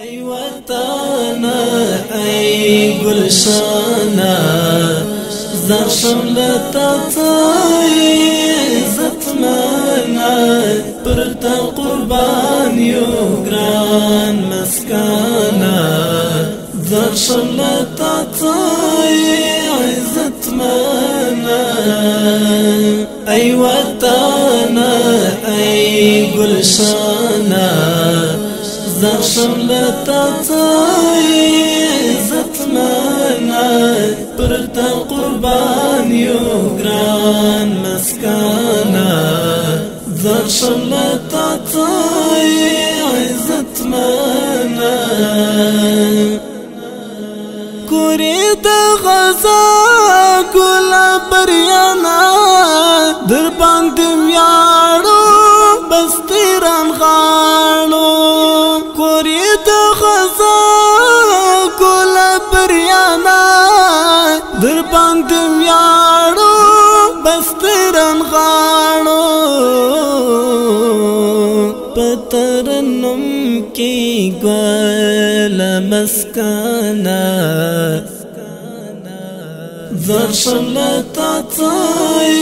ای وطن ای گلشانه زرشم لطای عزتمنه پر تا قربان یو گران مسکانه زرشم لطای عزتمنه ای وطن ای گلشانه زرشم لطای عزتمنه پر تا قربان یو گران مسکانه زرشم لطای عزتمنه کوری د غزا ګل بریانا در باندې ویاړو بستیران غاړو کوری د غزا ګل بریانا در باندې ویاړو بستیران غاړو پترنم کی ګل مسکانا زرشم لطای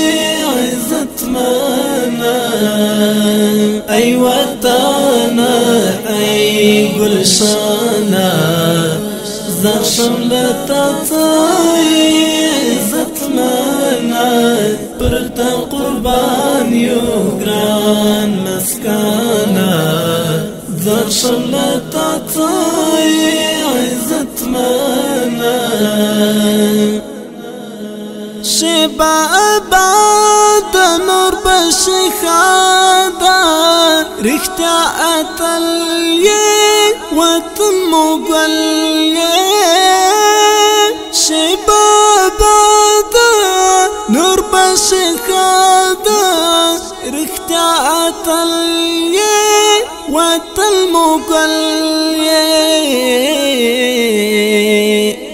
عزتمنه ای وطن ای گلشانه زرشم لطای عزتمنه پر تا قربان یو گران مسکانه زرشم لطای عزتمنه شبا آباد نور بشخادا رختیا اتل یہ وطن مغل شبا آباد نور بشخادا رختیا اتل یہ وطن مغل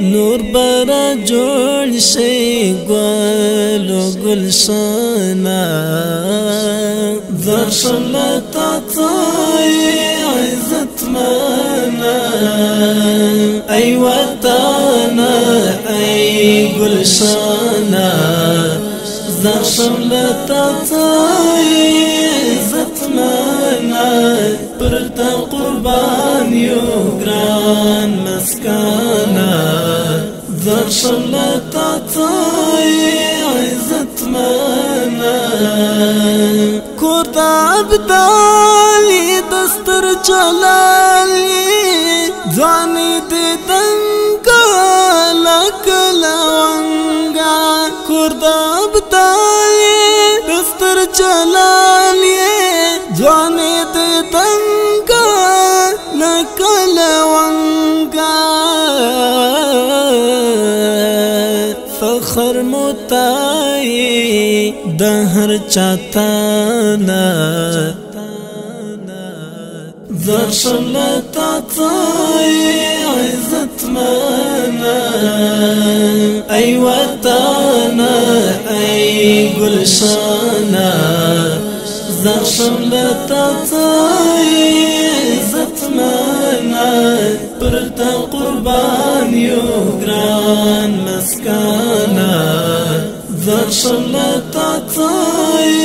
نور برا جوړ شي ګلو گلشانه زرشم لطای عزتمنه ای وطن ای گلشانه زرشم لطای عزتمنه پر تا قربان یو گران مسکانه زرشم لطای عزتمنه کور د ابدالي دستر جلالی ځواني دې دنګا لکلونګا کور د ابدالي دستر جلالی ځواني دې دنګا لکلونګا فخر متای دهر چاتانا زرشم لطای عزتمنه ای وطن ای گلشانه زرشم لطای عزتمنه پر تا قربان یو گران مسکانه زرشم لطای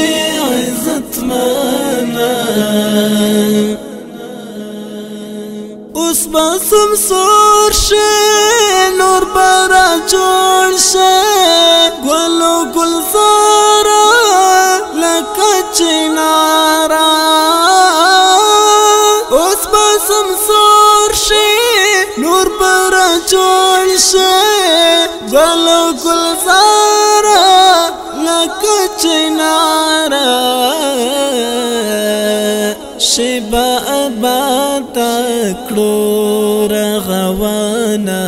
عزتمنه اوس بسم سور شه نور برا جوړ شه ګلو ګلزارا لکه چنارا اوس بسم سور شه نور برا جوړ شه ګلو ګلزارا لکه چنارا شبا آباد کړو رغوانا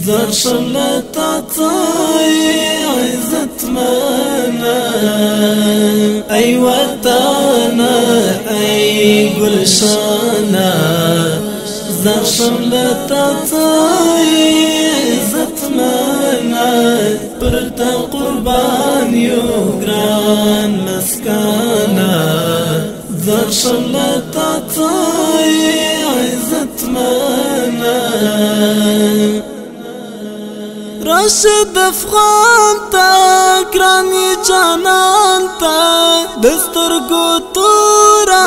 زرشم لطای عزتمنه ای وطن ای گلشانه زرشم لطای عزتمنه پر تا قربان یو گران مسکانه درشم لتا تای عزت منا راشد افغان تا گرانی جانان تا دستر گو تورا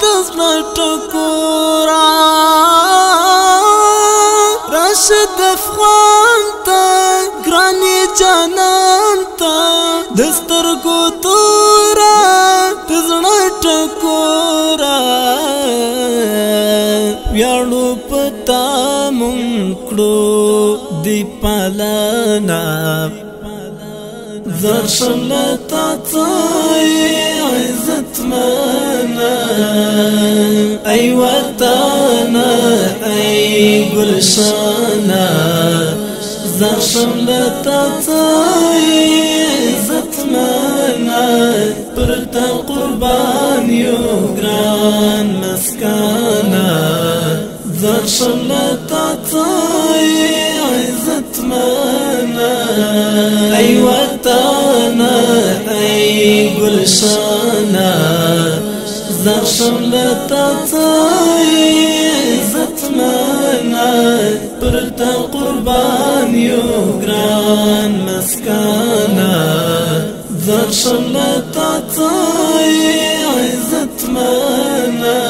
دزنا ٹکورا راشد افغان تا گرانی جانان تا دستر گو تورا دزنا ٹکورا ویاړو پتا منکړو دی پالانا درشم لتا تای عزت منا ای وطانا ای گلشانا درشم لتا تای عزت منا پرتا قربان یو گران مسکانا درشم لتا تای عزت منا ای وطانا ای گلشانا درشم لتا تای عزت منا پرتا قربان یو گران مسکانا درشم لتا تای عزت منا